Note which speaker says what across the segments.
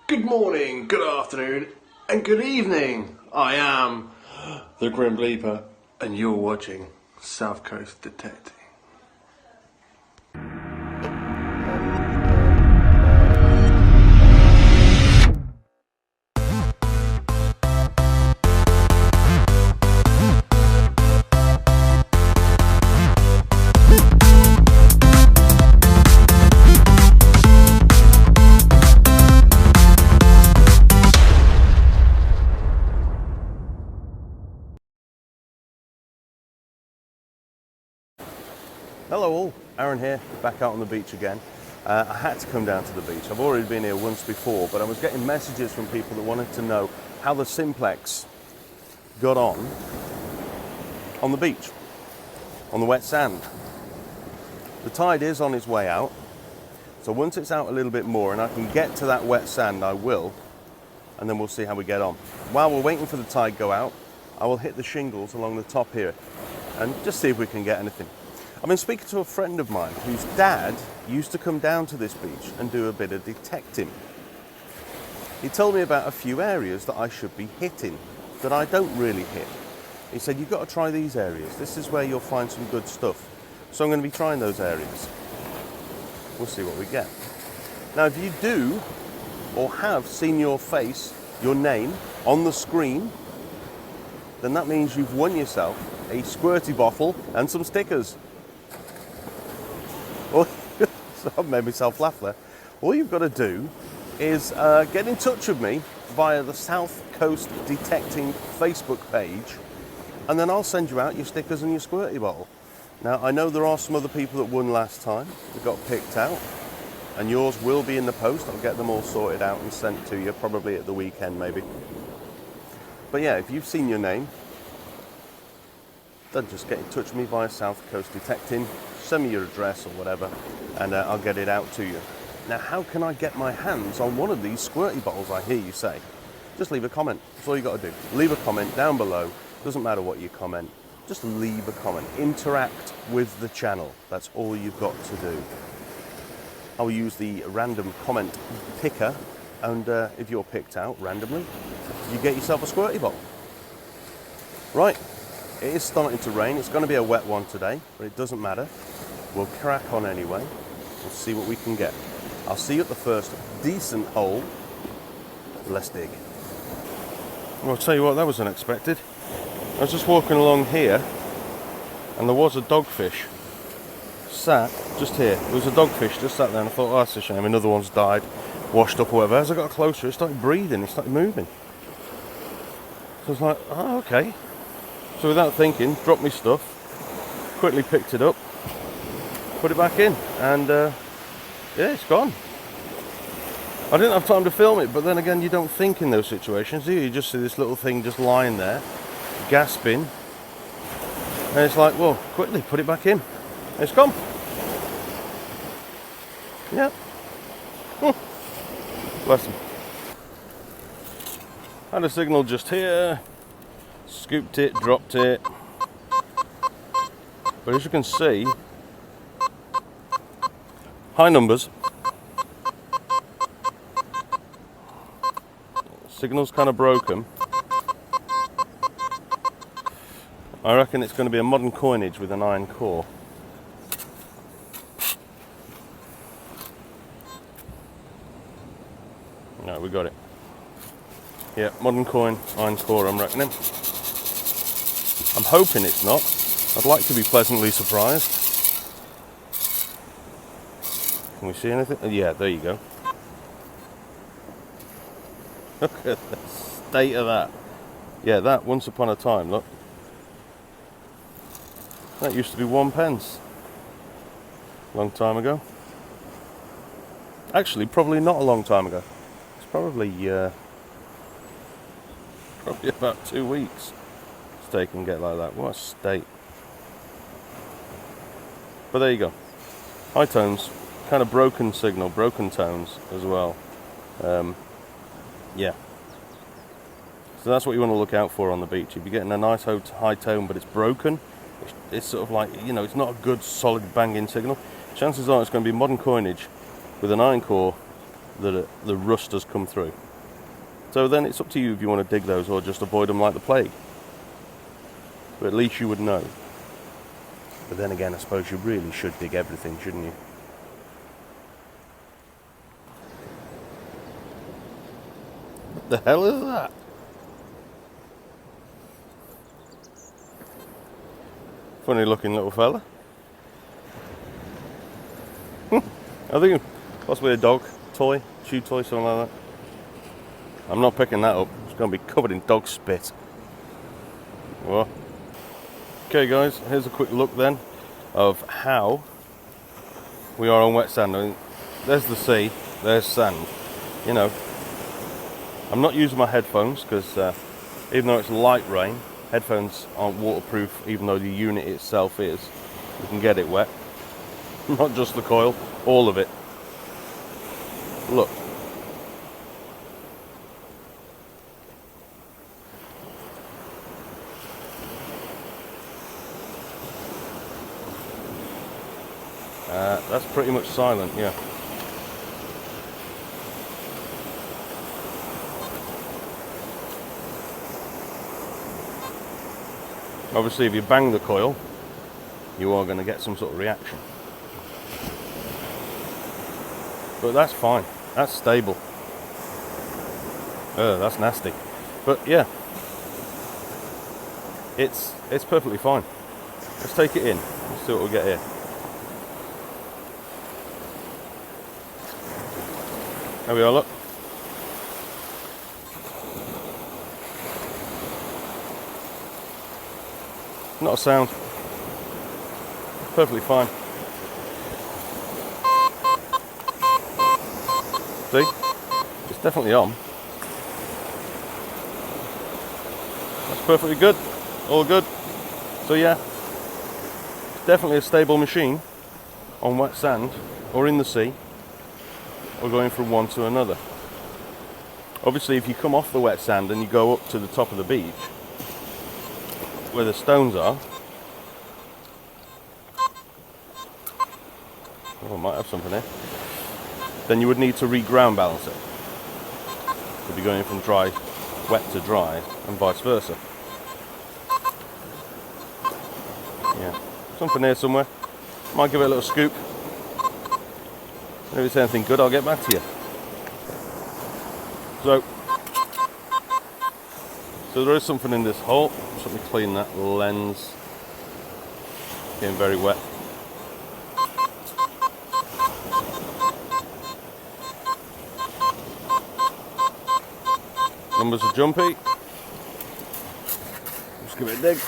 Speaker 1: Good morning, good afternoon, and good evening. I am the Grim Bleeper, and you're watching South Coast Detecting.
Speaker 2: Hello all, Aaron here, back out on the beach again. I had to come down to the beach. I've already been here once before, but I was getting messages from people that wanted to know how the Simplex got on the beach, on the wet sand. The tide is on its way out, so once it's out a little bit more and I can get to that wet sand, I will, and then we'll see how we get on. While we're waiting for the tide to go out, I will hit the shingles along the top here and just see if we can get anything. I've been speaking to a friend of mine whose dad used to come down to this beach and do a bit of detecting. He told me about a few areas that I should be hitting that I don't really hit. He said, you've got to try these areas. This is where you'll find some good stuff. So I'm going to be trying those areas. We'll see what we get. Now, if you do or have seen your face, your name on the screen, then that means you've won yourself a squirty bottle and some stickers. So I've made myself laugh there. All you've got to do is get in touch with me via the South Coast Detecting Facebook page, and then I'll send you out your stickers and your squirty bottle. Now, I know there are some other people that won last time that got picked out, and yours will be in the post. I'll get them all sorted out and sent to you, probably at the weekend maybe. But yeah, if you've seen your name, then just get in touch with me via South Coast Detecting, send me your address or whatever, and I'll get it out to you. Now, how can I get my hands on one of these squirty bottles, I hear you say? Just leave a comment. That's all you got to do. Leave a comment down below. Doesn't matter what you comment. Just leave a comment. Interact with the channel. That's all you've got to do. I will use the random comment picker, and if you're picked out randomly, you get yourself a squirty bottle. Right. It is starting to rain. It's going to be a wet one today, but it doesn't matter. We'll crack on anyway. We'll see what we can get. I'll see you at the first decent hole. Let's dig. Well, I'll tell you what, that was unexpected. I was just walking along here, and there was a dogfish sat just here. There was a dogfish just sat there, and I thought, oh, that's a shame. Another one's died, washed up or whatever. As I got closer, it started breathing. It started moving. So I was like, oh, okay. So without thinking, dropped my stuff, quickly picked it up, put it back in, and yeah, it's gone. I didn't have time to film it, but then again, you don't think in those situations, do you? You just see this little thing just lying there, gasping, and it's like, well, quickly put it back in. It's gone. Yeah. Bless him. Had a signal just here. Scooped it, dropped it, but as you can see, high numbers. Signal's kind of broken. I reckon it's going to be a modern coinage with an iron core. No, we got it. Yeah, modern coin, iron core, I'm reckoning. I'm hoping it's not. I'd like to be pleasantly surprised. Can we see anything? Oh, yeah, there you go. Look at the state of that. Yeah, that, once upon a time, look. That used to be 1 pence. Long time ago. Actually, probably not a long time ago. It's probably about 2 weeks. Steak and get like that. What a state. But there you go. High tones, kind of broken signal, broken tones as well. Yeah. So that's what you want to look out for on the beach. If you're getting a nice high tone but it's broken, it's sort of like, you know, it's not a good solid banging signal. Chances are it's going to be modern coinage with an iron core that the rust has come through. So then it's up to you if you want to dig those or just avoid them like the plague. But at least you would know. But then again, I suppose you really should dig everything, shouldn't you? What the hell is that? Funny looking little fella. I think possibly a dog toy, chew toy, something like that. I'm not picking that up. It's going to be covered in dog spit. What? Okay guys, here's a quick look then of how we are on wet sand. I mean, there's the sea, there's sand. You know, I'm not using my headphones because even though it's light rain, headphones aren't waterproof even though the unit itself is. You can get it wet. Not just the coil, all of it. Look. That's pretty much silent, yeah. Obviously, if you bang the coil, you are going to get some sort of reaction. But that's fine. That's stable. That's nasty. But yeah, it's perfectly fine. Let's take it in. Let's see what we get here. There we are, look. Not a sound. Perfectly fine. See? It's definitely on. That's perfectly good. All good. So yeah, it's definitely a stable machine on wet sand or in the sea or going from one to another. Obviously, if you come off the wet sand and you go up to the top of the beach where the stones are, oh, I might have something here, then you would need to re-ground balance it. You'd be going from dry, wet to dry, and vice versa. Yeah, something here somewhere. Might give it a little scoop. If it's anything good, I'll get back to you. So there is something in this hole. Just let me clean that lens. Getting very wet. Numbers are jumpy. Just give it a dig.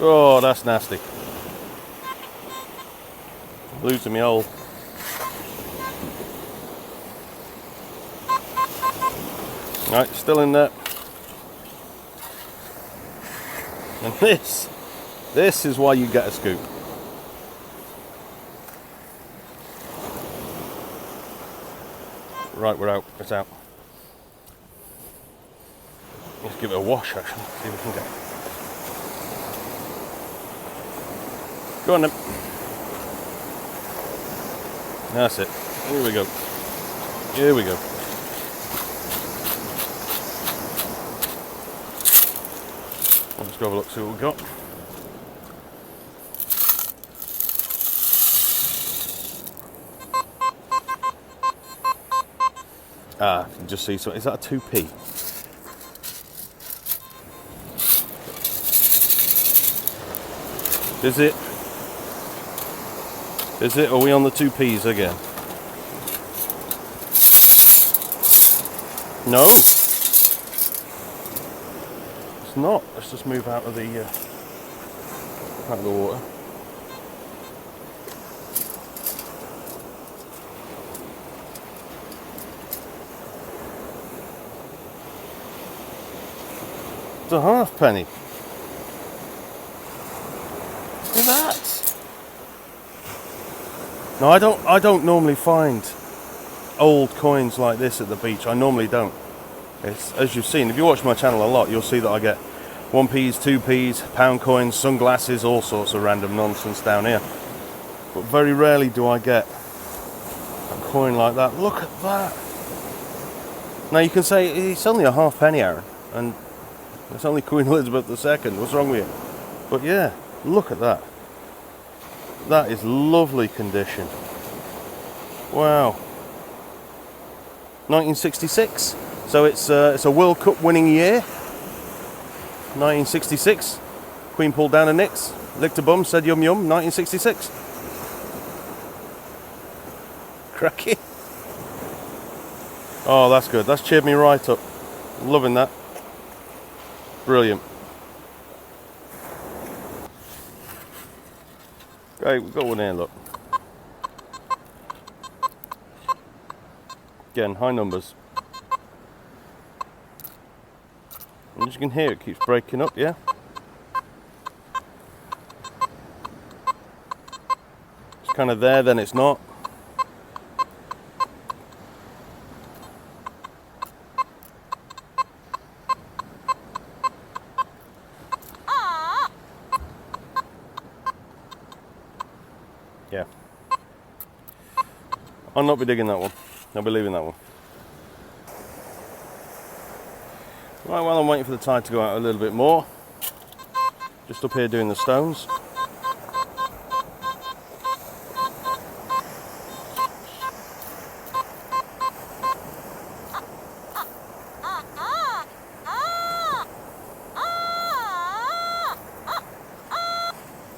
Speaker 2: Oh, that's nasty. Losing me hole. Right, still in there. And this is why you get a scoop. Right, we're out. It's out. Let's give it a wash actually. See if we can get. Go on then. That's it. Here we go. Here we go. Let's go have a look, see what we've got. Ah, you can just see something. Is that a 2p? Is it? Is it? Are we on the 2p's again? No. It's not. Let's just move out of the water. It's a halfpenny. Look at that. No, I don't normally find old coins like this at the beach. I normally don't. It's, as you've seen, if you watch my channel a lot, you'll see that I get 1p's, 2p's, pound coins, sunglasses, all sorts of random nonsense down here. But very rarely do I get a coin like that. Look at that. Now you can say it's only a halfpenny, Aaron, and it's only Queen Elizabeth II. What's wrong with you? But yeah, look at that. That is lovely condition. Wow. 1966. So it's a World Cup winning year. 1966. Queen pulled down her nix, licked her bum, said yum yum. 1966. Cracky. Oh, that's good. That's cheered me right up. Loving that. Brilliant. Okay, we've got one here, look. Again, high numbers. And as you can hear, it keeps breaking up, yeah? It's kind of there, then it's not. Yeah. I'll not be digging that one. I'll be leaving that one. Right, well, I'm waiting for the tide to go out a little bit more. Just up here doing the stones.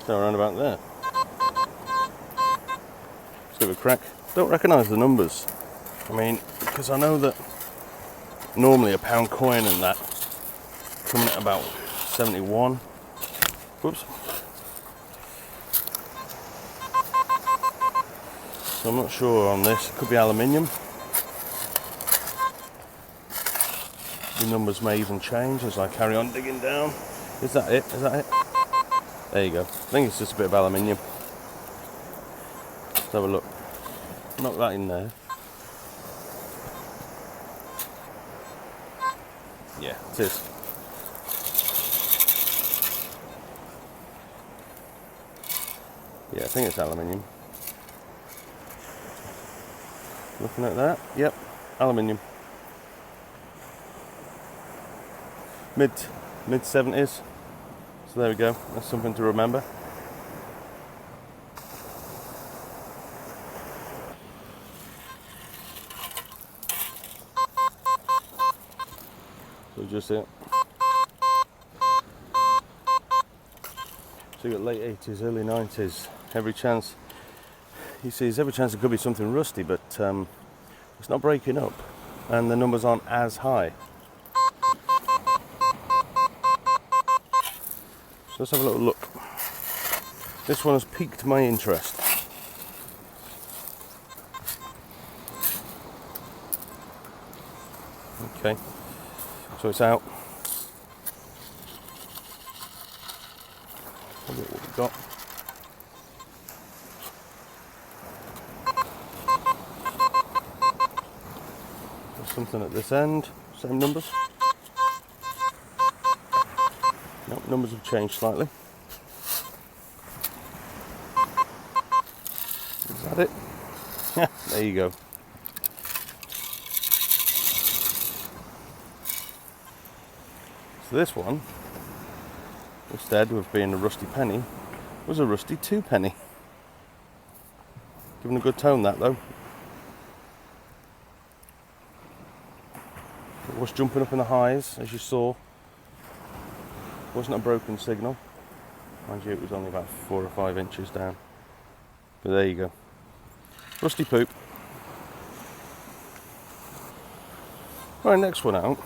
Speaker 2: So around about there. Let's give it a crack. Don't recognise the numbers. I mean, because I know that normally a pound coin and that coming at about 71. Whoops. So I'm not sure on this. It could be aluminium. The numbers may even change as I carry on digging down. Is that it? Is that it? There you go. I think it's just a bit of aluminium. Let's have a look. Knock that in there. Yeah, it is. Yeah, I think it's aluminium. Looking at that, yep, aluminium. Mid 70s. So there we go. That's something to remember. So just it. So you got late 80s, early 90s. Every chance. You see, there's every chance it could be something rusty, but it's not breaking up, and the numbers aren't as high. So let's have a little look. This one has piqued my interest. Okay, so it's out. Have a look what we've got. There's something at this end, same numbers. Nope, numbers have changed slightly. Is that it? Yeah, there you go. So this one, instead of being a rusty penny, was a rusty 2p. Giving a good tone, that though. It was jumping up in the highs, as you saw. Wasn't a broken signal. Mind you, it was only about 4 or 5 inches down. But there you go. Rusty poop. Right, next one out.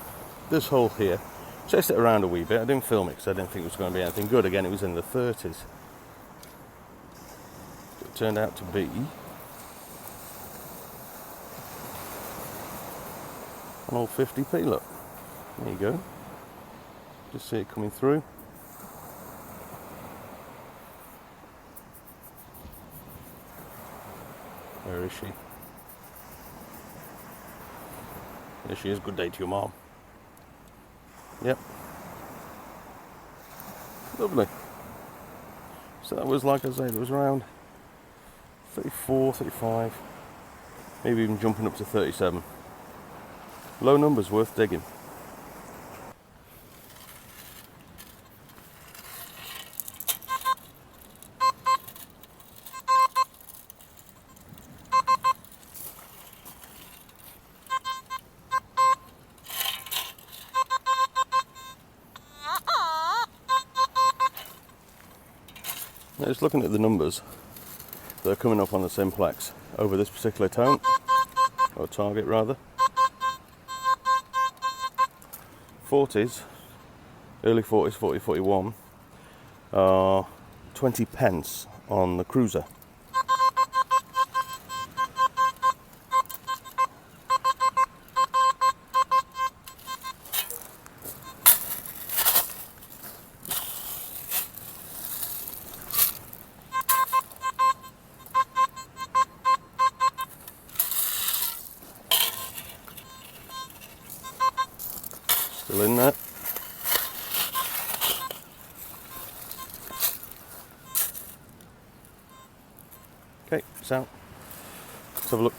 Speaker 2: This hole here. Chased it around a wee bit. I didn't film it because I didn't think it was going to be anything good. Again, it was in the 30s. It turned out to be an old 50p, look. There you go. Just see it coming through. Where is she? There she is. Good day to your mom. Yep. Lovely. So that was, like I say, it was around 34, 35, maybe even jumping up to 37. Low numbers, worth digging. Now just looking at the numbers that are coming up on the Simplex over this particular tone, or target rather. 40s, early 40s, 40, 41 are 20 pence on the Kruzer. Still in there. Okay, so let's have a look.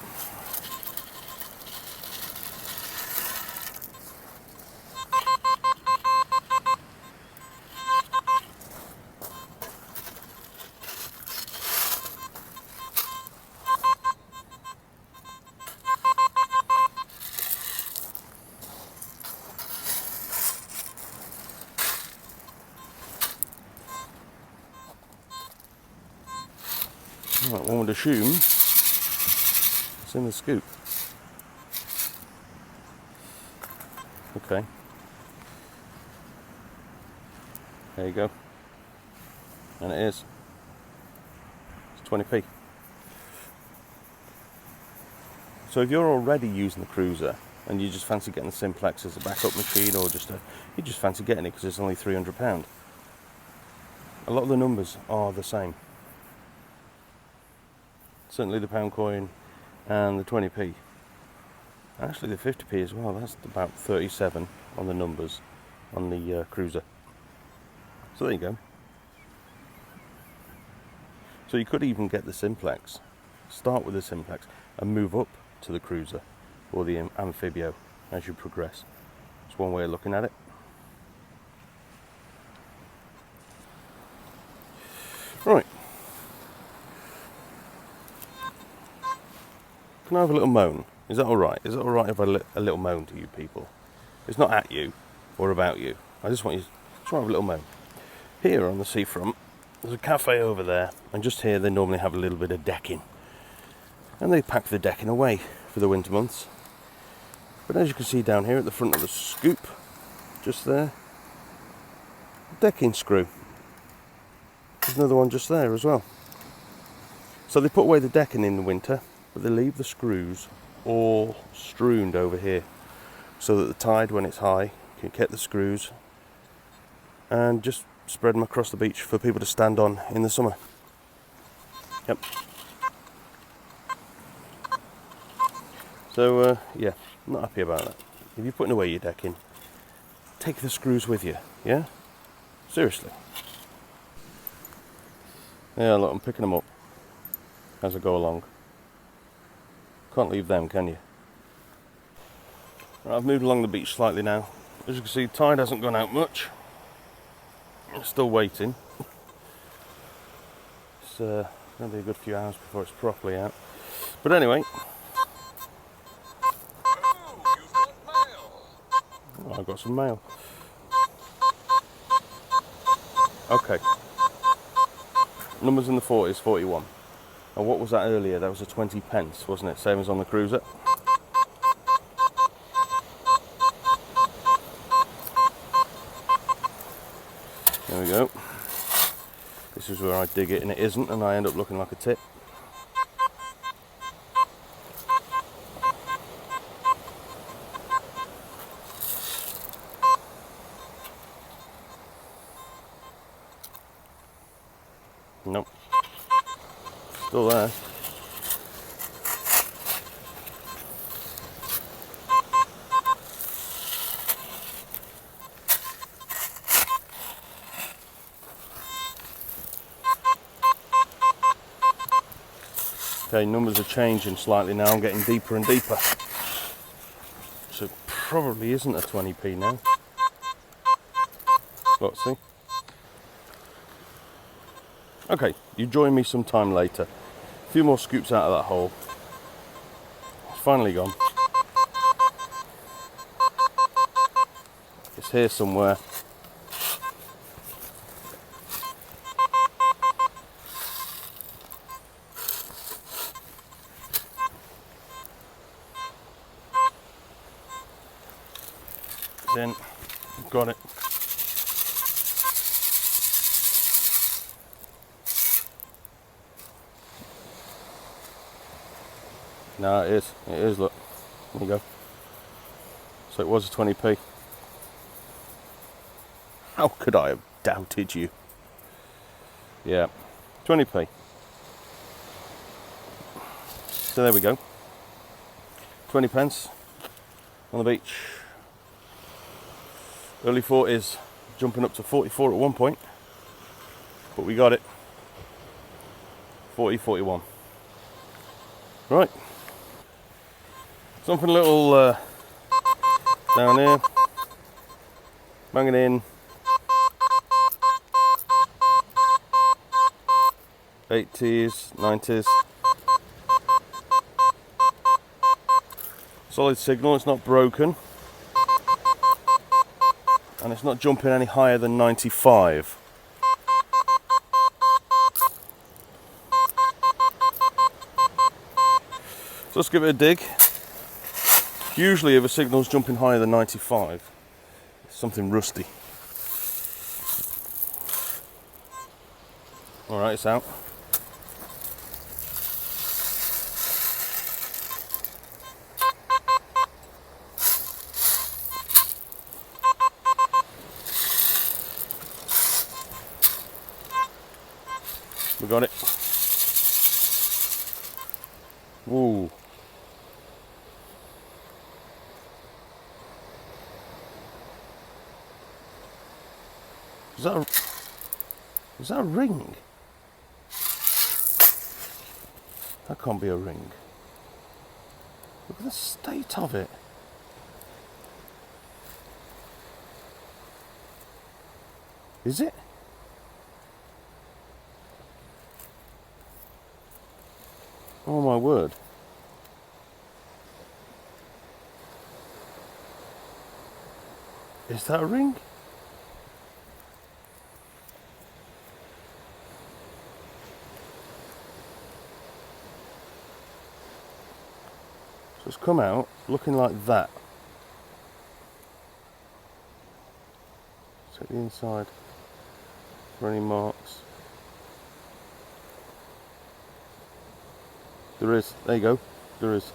Speaker 2: Right, one would assume it's in the scoop. Okay. There you go. And it is. It's 20p. So if you're already using the Kruzer and you just fancy getting the Simplex as a backup machine, or you just fancy getting it because it's only £300, a lot of the numbers are the same. Certainly the pound coin and the 20p. Actually the 50p as well, that's about 37 on the numbers on the Kruzer. So there you go. So you could even get the Simplex, start with the Simplex and move up to the Kruzer or the Amphibio as you progress. It's one way of looking at it. Right. Can I have a little moan? Is that alright? Is it alright if I a little moan to you people? It's not at you or about you. I just want you to have a little moan. Here on the seafront, there's a cafe over there, and just here they normally have a little bit of decking. And they pack the decking away for the winter months. But as you can see down here at the front of the scoop, just there, decking screw. There's another one just there as well. So they put away the decking in the winter, but they leave the screws all strewn over here, so that the tide, when it's high, can get the screws and just spread them across the beach for people to stand on in the summer. Yep. So yeah, not happy about that. If you're putting away your decking, take the screws with you, yeah? Seriously. Yeah, look, I'm picking them up as I go along. Can't leave them, can you? Right, I've moved along the beach slightly now. As you can see, tide hasn't gone out much. I'm still waiting. It's going to be a good few hours before it's properly out. But anyway. Oh, I've got some mail. Okay. Numbers in the 40s, 41. And what was that earlier? That was a 20 pence, wasn't it? Same as on the Kruzer. There we go. This is where I dig it and it isn't, and I end up looking like a tit. Nope. Still there. Okay, numbers are changing slightly now. I'm getting deeper and deeper. So it probably isn't a 20p now. Let's see. Okay, you join me sometime later. A few more scoops out of that hole. It's finally gone. It's here somewhere. It's in. Got it. No, it is. It is, look. There you go. So it was a 20p. How could I have doubted you? Yeah, 20p. So there we go. 20 pence on the beach. Early 40s, jumping up to 44 at one point. But we got it. 40, 41. Right. Something a little down here. Bang it in. 80s, 90s. Solid signal, it's not broken. And it's not jumping any higher than 95. So let's give it a dig. Usually if a signal's jumping higher than 95, it's something rusty. Alright, it's out. We got it. Whoa. Is that a ring? That can't be a ring. Look at the state of it. Is it? Oh my word. Is that a ring? So it's come out looking like that. Check the inside for any marks. There is. There you go. There is.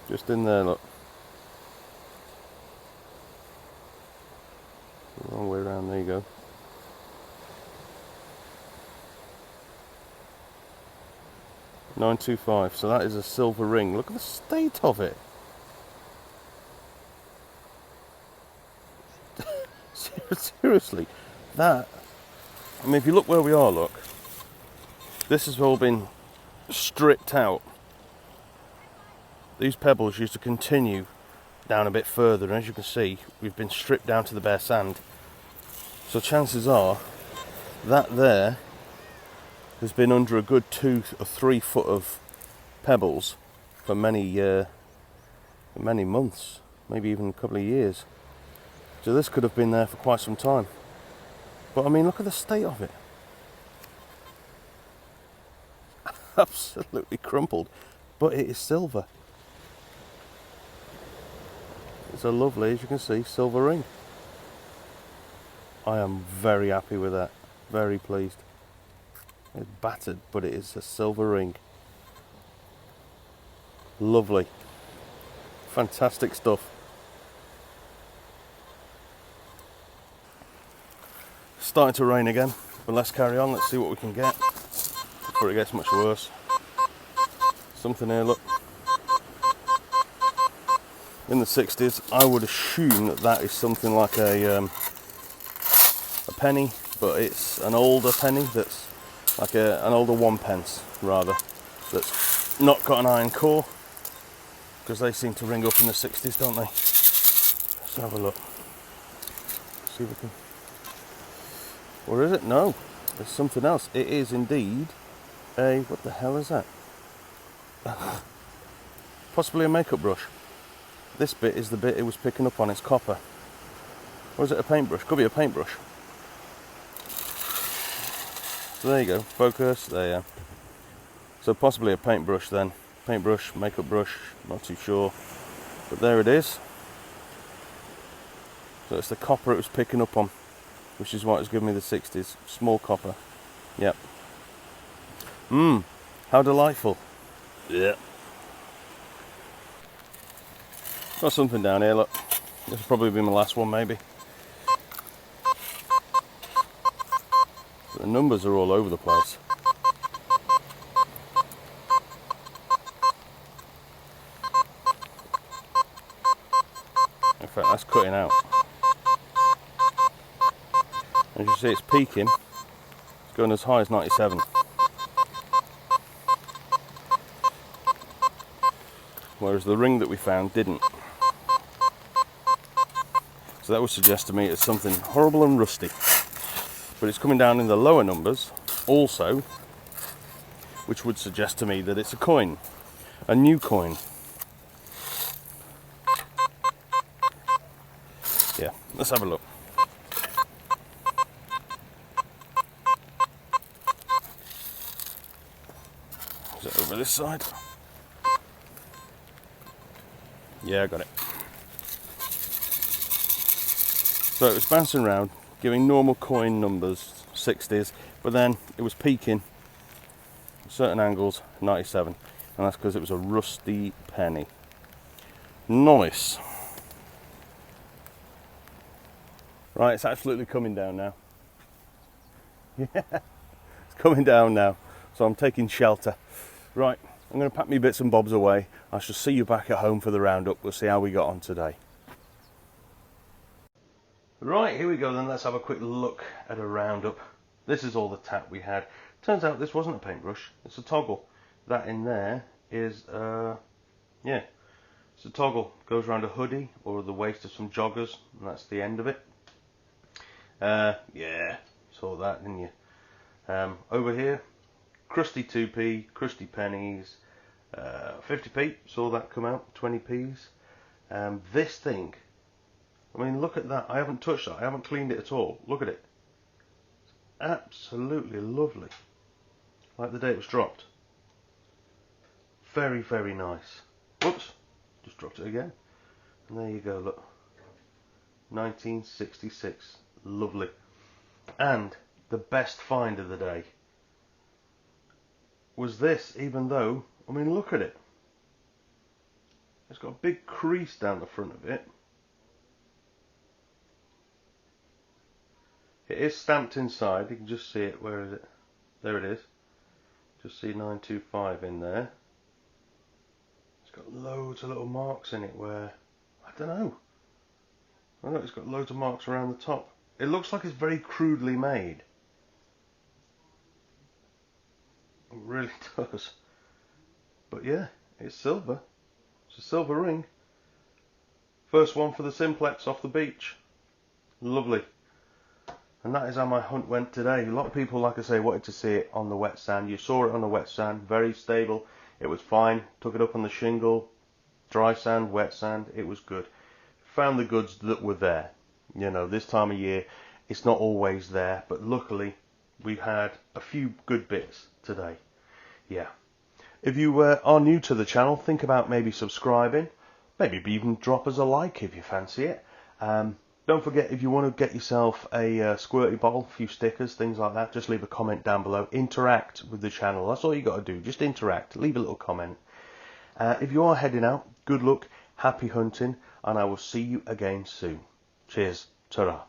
Speaker 2: Just in there, look. The wrong way around. There you go. $9.25. So that is a silver ring. Look at the state of it. Seriously, that. I mean, if you look where we are, look. This has all been stripped out. These pebbles used to continue down a bit further, and as you can see, we've been stripped down to the bare sand. So chances are that there has been under a good 2 or 3 foot of pebbles for many months, maybe even a couple of years. So this could have been there for quite some time. But I mean, look at the state of it. Absolutely crumpled, but it is silver. It's a lovely, as you can see, silver ring. I am very happy with that, very pleased. It's battered, but it is a silver ring. Lovely, fantastic stuff. Starting to rain again, but let's carry on. Let's see what we can get before it gets much worse. Something here, look. In the 60s, I would assume that that is something like a penny, but it's an older penny that's like an older 1p rather, that's not got an iron core, because they seem to ring up in the 60s, don't they? Let's have a look. See if we can. Or is it? No, there's something else. It is indeed a, what the hell is that? Possibly a makeup brush. This bit is the bit it was picking up on, its copper. Or is it a paintbrush? Could be a paintbrush. So there you go, focus, there you are. So possibly a paintbrush then. Paintbrush, makeup brush, not too sure. But there it is. So it's the copper it was picking up on, which is what it's giving me the 60s. Small copper. Yep. How delightful. Yeah. Got something down here, look. This will probably be my last one, maybe. But the numbers are all over the place. In fact, that's cutting out. As you see, it's peaking. It's going as high as 97. Whereas the ring that we found didn't. So that would suggest to me it's something horrible and rusty. But it's coming down in the lower numbers also, which would suggest to me that it's a coin, a new coin. Yeah, let's have a look. Is it over this side? Yeah, I got it. So it was bouncing around, giving normal coin numbers, 60s, but then it was peaking at certain angles, 97, and that's because it was a rusty penny. Nice. Right, it's absolutely coming down now. Yeah, it's coming down now, so I'm taking shelter. Right, I'm going to pack me bits and bobs away. I shall see you back at home for the roundup. We'll see how we got on today. Right, here we go then. Let's have a quick look at a roundup. This is all the tap we had. Turns out this wasn't a paintbrush, it's a toggle. That in there is, yeah, it's a toggle. Goes around a hoodie or the waist of some joggers, and that's the end of it. Yeah, saw that, didn't you? Over here, crusty 2p, crusty pennies, 50p, saw that come out, 20p's. This thing, I mean, look at that. I haven't touched that. I haven't cleaned it at all. Look at it. It's absolutely lovely. Like the day it was dropped. Very, very nice. Whoops. Just dropped it again. And there you go, look. 1966. Lovely. And the best find of the day was this, even though, I mean, look at it. It's got a big crease down the front of it. It is stamped inside, you can just see it. Where is it? There it is. Just see 925 in there. It's got loads of little marks in it where, I don't know. I know it's got loads of marks around the top. It looks like it's very crudely made. It really does. But yeah, it's silver. It's a silver ring. First one for the Simplex off the beach. Lovely. And that is how my hunt went today. A lot of people, like I say, wanted to see it on the wet sand. You saw it on the wet sand, very stable. It was fine. Took it up on the shingle, dry sand, wet sand. It was good. Found the goods that were there. You know, this time of year, it's not always there. But luckily, we had a few good bits today. Yeah. If you are new to the channel, think about maybe subscribing. Maybe even drop us a like if you fancy it. Don't forget, if you want to get yourself a squirty bottle, a few stickers, things like that, just leave a comment down below. Interact with the channel. That's all you got to do. Just interact. Leave a little comment. If you are heading out, good luck, happy hunting, and I will see you again soon. Cheers. Ta-ra.